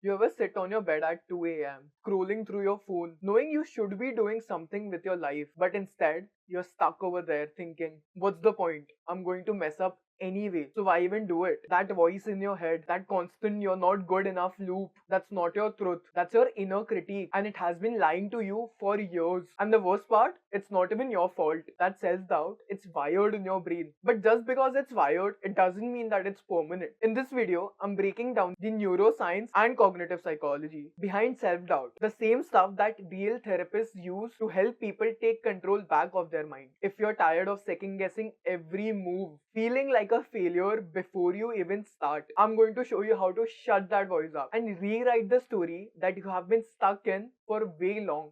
You ever sit on your bed at 2 a.m., scrolling through your phone, knowing you should be doing something with your life, but instead you're stuck over there thinking, what's the point? I'm going to mess up anyway, so why even do it? That voice in your head, that constant you're not good enough loop, that's not your truth. That's your inner critique, and it has been lying to you for years. And the worst part, it's not even your fault. That self doubt, it's wired in your brain. But just because it's wired, it doesn't mean that it's permanent. In this video, I'm breaking down the neuroscience and cognitive psychology behind self doubt, the same stuff that real therapists use to help people take control back of their mind. If you're tired of second guessing every move, feeling like a failure before you even start, I'm going to show you how to shut that voice up and rewrite the story that you have been stuck in for way long.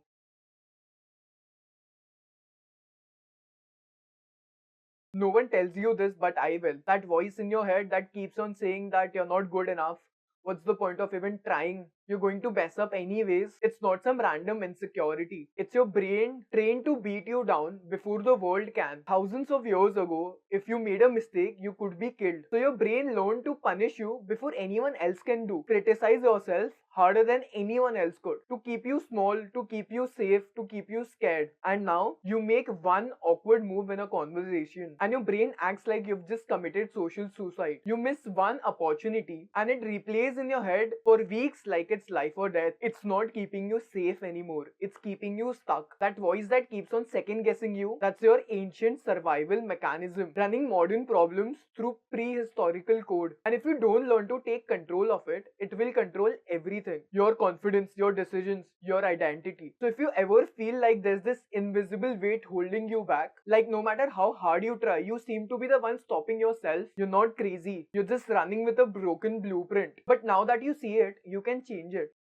No one tells you this, but I will. That voice in your head that keeps on saying that you're not good enough. What's the point of even trying? You're going to mess up anyways. It's not some random insecurity. It's your brain trained to beat you down before the world can. Thousands of years ago, if you made a mistake, you could be killed. So your brain learned to punish you before anyone else can do. Criticize yourself harder than anyone else could. To keep you small, to keep you safe, to keep you scared. And now you make one awkward move in a conversation and your brain acts like you've just committed social suicide. You miss one opportunity and it replays in your head for weeks like it's life or death. It's not keeping you safe anymore. It's keeping you stuck. That voice that keeps on second guessing you, that's your ancient survival mechanism running modern problems through prehistorical code. And if you don't learn to take control of it, it will control everything. Your confidence, your decisions, your identity. So if you ever feel like there's this invisible weight holding you back, like no matter how hard you try, you seem to be the one stopping yourself, you're not crazy. You're just running with a broken blueprint. But now that you see it, you can change it.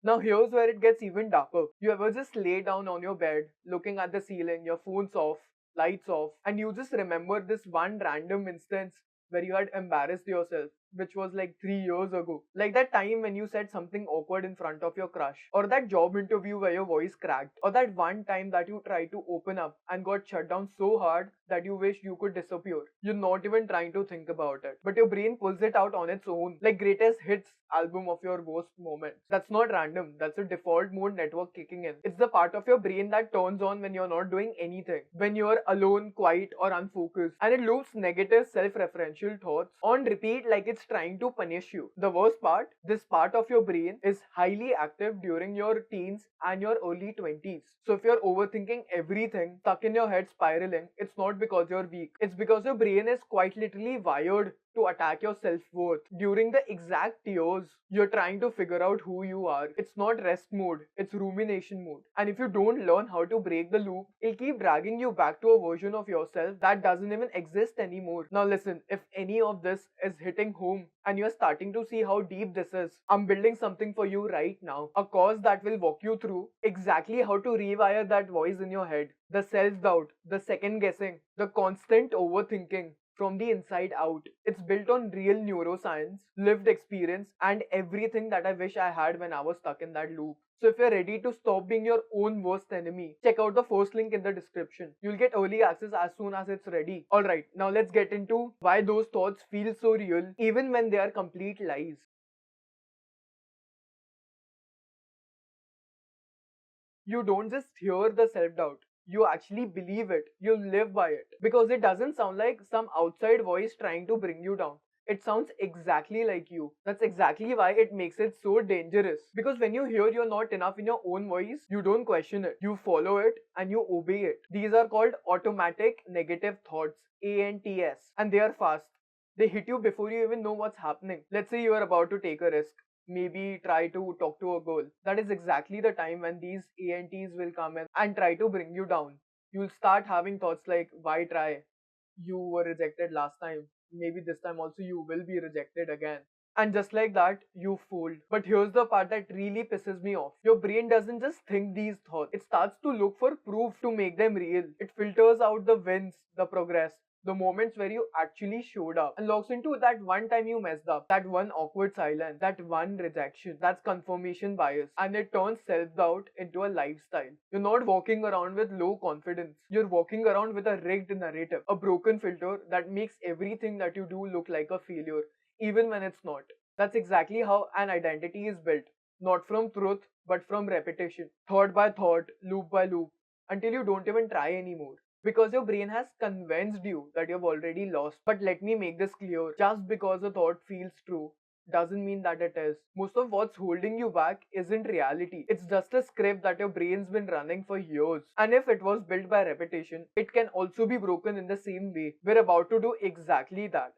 Now here's where it gets even darker. You ever just lay down on your bed, looking at the ceiling, your phone's off, lights off, and you just remember this one random instance where you had embarrassed yourself, which was like 3 years ago. Like that time when you said something awkward in front of your crush, or that job interview where your voice cracked, or that one time that you tried to open up and got shut down so hard that you wish you could disappear. You're not even trying to think about it, but your brain pulls it out on its own, like greatest hits album of your worst moments. That's not random, that's a default mode network kicking in. It's the part of your brain that turns on when you're not doing anything, when you're alone, quiet, or unfocused, and it loops negative self-referential thoughts on repeat like it's trying to punish you. The worst part, this part of your brain is highly active during your teens and your early 20s. So if you're overthinking everything, stuck in your head spiraling, it's not because you're weak. It's because your brain is quite literally wired to attack your self-worth during the exact years you're trying to figure out who you are. It's not rest mode, it's rumination mode. And if you don't learn how to break the loop, it'll keep dragging you back to a version of yourself that doesn't even exist anymore. Now listen, if any of this is hitting home and you're starting to see how deep this is, I'm building something for you right now. A course that will walk you through exactly how to rewire that voice in your head. The self-doubt, the second guessing, the constant overthinking, from the inside out. It's built on real neuroscience, lived experience, and everything that I wish I had when I was stuck in that loop. So if you're ready to stop being your own worst enemy, check out the first link in the description. You'll get early access as soon as it's ready. Alright, now let's get into why those thoughts feel so real even when they are complete lies. You don't just hear the self doubt, you actually believe it, you live by it. Because it doesn't sound like some outside voice trying to bring you down. It sounds exactly like you. That's exactly why it makes it so dangerous. Because when you hear you're not enough in your own voice, you don't question it. You follow it and you obey it. These are called automatic negative thoughts, ANTS, and they are fast. They hit you before you even know what's happening. Let's say you are about to take a risk, maybe try to talk to a girl. That is exactly the time when these ANTs will come in and try to bring you down. You'll start having thoughts like, why try? You were rejected last time. Maybe this time also you will be rejected again. And just like that, you fold. But here's the part that really pisses me off. Your brain doesn't just think these thoughts, it starts to look for proof to make them real. It filters out the wins, the progress, the moments where you actually showed up, and locks into that one time you messed up, that one awkward silence, that one rejection. That's confirmation bias, and it turns self-doubt into a lifestyle. You're not walking around with low confidence, you're walking around with a rigged narrative, a broken filter that makes everything that you do look like a failure, even when it's not. That's exactly how an identity is built, not from truth, but from repetition, thought by thought, loop by loop, until you don't even try anymore. Because your brain has convinced you that you've already lost. But let me make this clear, just because a thought feels true doesn't mean that it is. Most of what's holding you back isn't reality. It's just a script that your brain's been running for years. And if it was built by repetition, it can also be broken in the same way. We're about to do exactly that.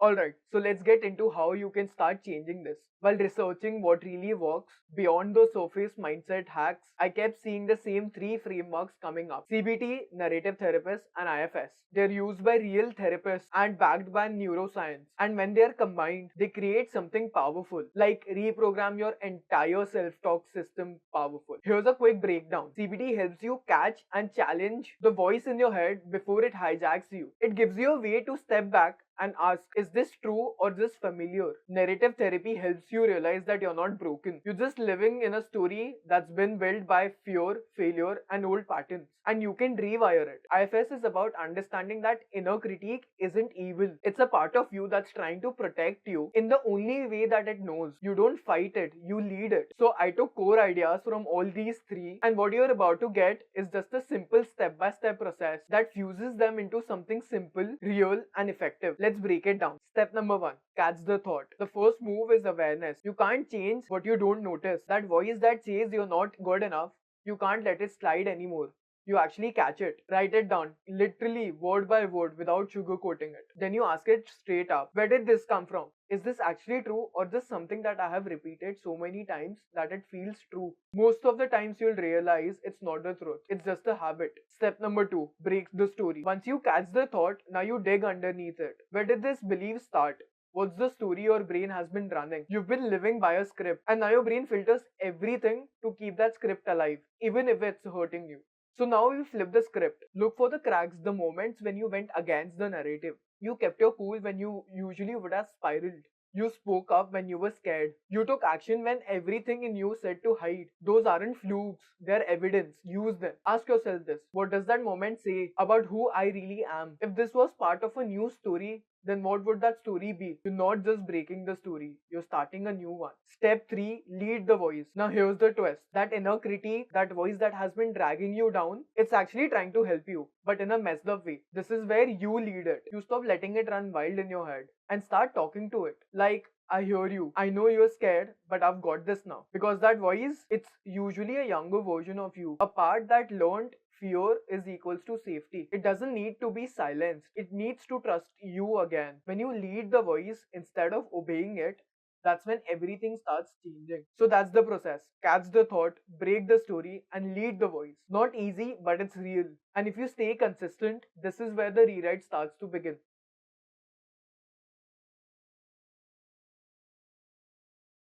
Alright, so let's get into how you can start changing this. While researching what really works beyond those surface mindset hacks, I kept seeing the same three frameworks coming up: CBT, narrative therapists, and IFS. They're used by real therapists and backed by neuroscience. And when they're combined, they create something powerful, like reprogram your entire self talk system powerful. Here's a quick breakdown. CBT helps you catch and challenge the voice in your head before it hijacks you. It gives you a way to step back and ask, is this true or just familiar? Narrative therapy helps you realize that you're not broken. You're just living in a story that's been built by fear, failure, and old patterns. And you can rewire it. IFS is about understanding that inner critique isn't evil. It's a part of you that's trying to protect you in the only way that it knows. You don't fight it, you lead it. So I took core ideas from all these three, and what you're about to get is just a simple step-by-step process that fuses them into something simple, real, and effective. Let's break it down. Step number one, catch the thought. The first move is awareness. You can't change what you don't notice. That voice that says you're not good enough, you can't let it slide anymore. You actually catch it, write it down, literally word by word without sugarcoating it. Then you ask it straight up, where did this come from? Is this actually true, or just something that I have repeated so many times that it feels true? Most of the times you'll realize it's not the truth, it's just a habit. Step number two, break the story. Once you catch the thought, now you dig underneath it. Where did this belief start? What's the story your brain has been running? You've been living by a script, and now your brain filters everything to keep that script alive, even if it's hurting you. So now we flip the script. Look for the cracks, the moments when you went against the narrative. You kept your cool when you usually would have spiraled. You spoke up when you were scared. You took action when everything in you said to hide. Those aren't flukes, they're evidence. Use them. Ask yourself this: what does that moment say about who I really am? If this was part of a new story, then what would that story be? You're not just breaking the story, you're starting a new one. Step 3, lead the voice. Now here's the twist. That inner critique, that voice that has been dragging you down, it's actually trying to help you, but in a messed up way. This is where you lead it. You stop letting it run wild in your head and start talking to it. Like, I hear you. I know you're scared, but I've got this now. Because that voice, it's usually a younger version of you. A part that learned fear is equals to safety. It doesn't need to be silenced. It needs to trust you again. When you lead the voice instead of obeying it, that's when everything starts changing. So that's the process. Catch the thought, break the story, and lead the voice. Not easy, but it's real. And if you stay consistent, this is where the rewrite starts to begin.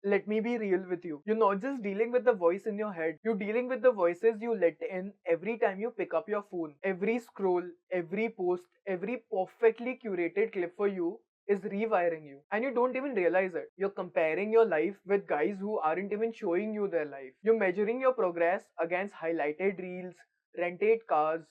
Let me be real with you. You're not just dealing with the voice in your head, you're dealing with the voices you let in every time you pick up your phone. Every scroll, every post, every perfectly curated clip for you is rewiring you. And you don't even realize it. You're comparing your life with guys who aren't even showing you their life. You're measuring your progress against highlighted reels, rented cars,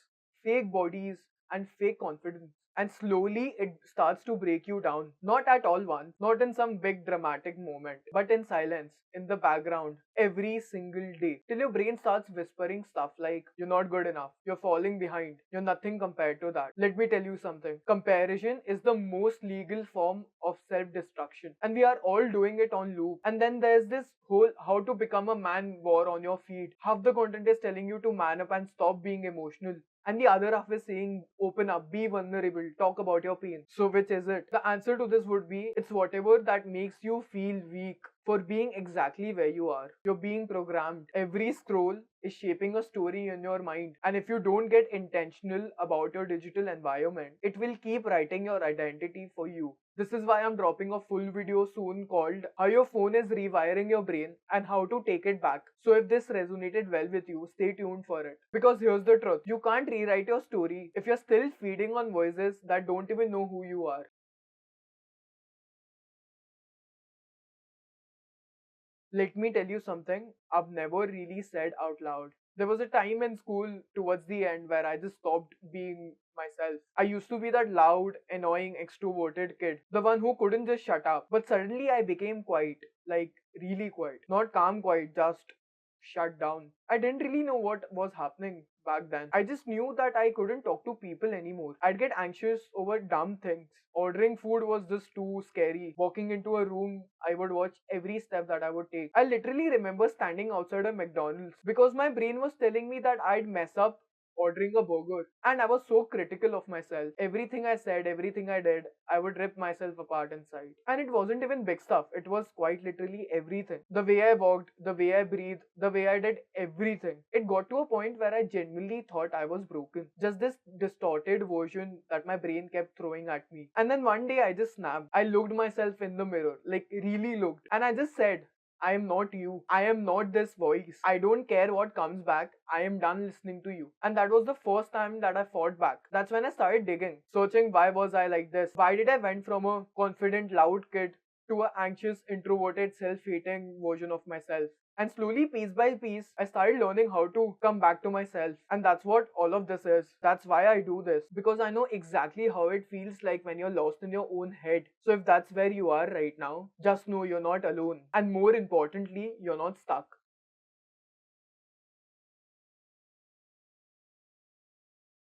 fake bodies, and fake confidence. And slowly it starts to break you down. Not at all once, not in some big dramatic moment, but in silence, in the background, every single day. Till your brain starts whispering stuff like, you're not good enough, you're falling behind, you're nothing compared to that. Let me tell you something. Comparison is the most legal form of self destruction. And we are all doing it on loop. And then there's this whole how to become a man war on your feed. Half the content is telling you to man up and stop being emotional. And the other half is saying, open up, be vulnerable, talk about your pain. So which is it? The answer to this would be, it's whatever that makes you feel weak. for being exactly where you are. You're being programmed. Every scroll is shaping a story in your mind. And if you don't get intentional about your digital environment, it will keep writing your identity for you. This is why I'm dropping a full video soon called How Your Phone is Rewiring Your Brain and How to Take It Back. So if this resonated well with you, stay tuned for it. Because here's the truth, you can't rewrite your story if you're still feeding on voices that don't even know who you are. Let me tell you something I've never really said out loud. There was a time in school towards the end where I just stopped being myself. I used to be that loud, annoying, extroverted kid, the one who couldn't just shut up. But suddenly I became quiet, like really quiet. Not calm quiet, just shut down. I didn't really know what was happening back then. I just knew that I couldn't talk to people anymore. I'd get anxious over dumb things. Ordering food was just too scary. Walking into a room, I would watch every step that I would take. I literally remember standing outside a McDonald's because my brain was telling me that I'd mess up ordering a burger. And I was so critical of myself. Everything I said, everything I did, I would rip myself apart inside. And it wasn't even big stuff, it was quite literally everything. The way I walked, the way I breathed, the way I did everything. It got to a point where I genuinely thought I was broken. Just this distorted version that my brain kept throwing at me. And then one day I just snapped. I looked myself in the mirror, like really looked. And I just said, I am not you. I am not this voice. I don't care what comes back. I am done listening to you. And that was the first time that I fought back. That's when I started digging, searching why was I like this? Why did I went from a confident, loud kid to an anxious, introverted, self-hating version of myself? And slowly, piece by piece, I started learning how to come back to myself. And that's what all of this is. That's why I do this. Because I know exactly how it feels like when you're lost in your own head. So if that's where you are right now, just know you're not alone. And more importantly, you're not stuck.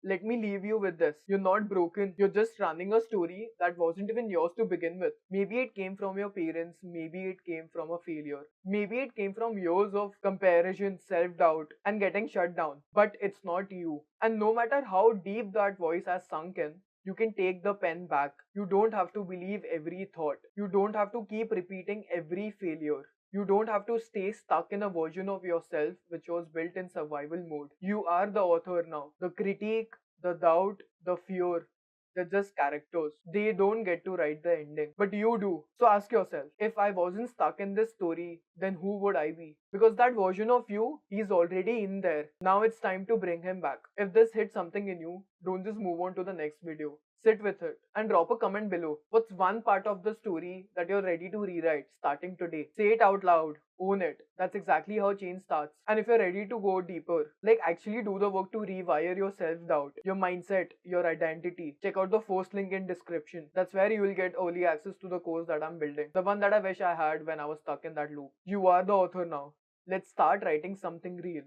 Let me leave you with this. You're not broken. You're just running a story that wasn't even yours to begin with. Maybe it came from your parents. Maybe it came from a failure. Maybe it came from years of comparison, self doubt, and getting shut down. But it's not you. And no matter how deep that voice has sunk in, you can take the pen back. You don't have to believe every thought. You don't have to keep repeating every failure. You don't have to stay stuck in a version of yourself which was built in survival mode. You are the author now. The critique, the doubt, the fear, they're just characters. They don't get to write the ending. But you do. So ask yourself, if I wasn't stuck in this story, then who would I be? Because that version of you, he's already in there. Now it's time to bring him back. If this hit something in you, don't just move on to the next video. Sit with it and drop a comment below. What's one part of the story that you're ready to rewrite starting today? Say it out loud. Own it. That's exactly how change starts. And if you're ready to go deeper, like actually do the work to rewire your self-doubt, your mindset, your identity, check out the first link in description. That's where you will get early access to the course that I'm building. The one that I wish I had when I was stuck in that loop. You are the author now. Let's start writing something real.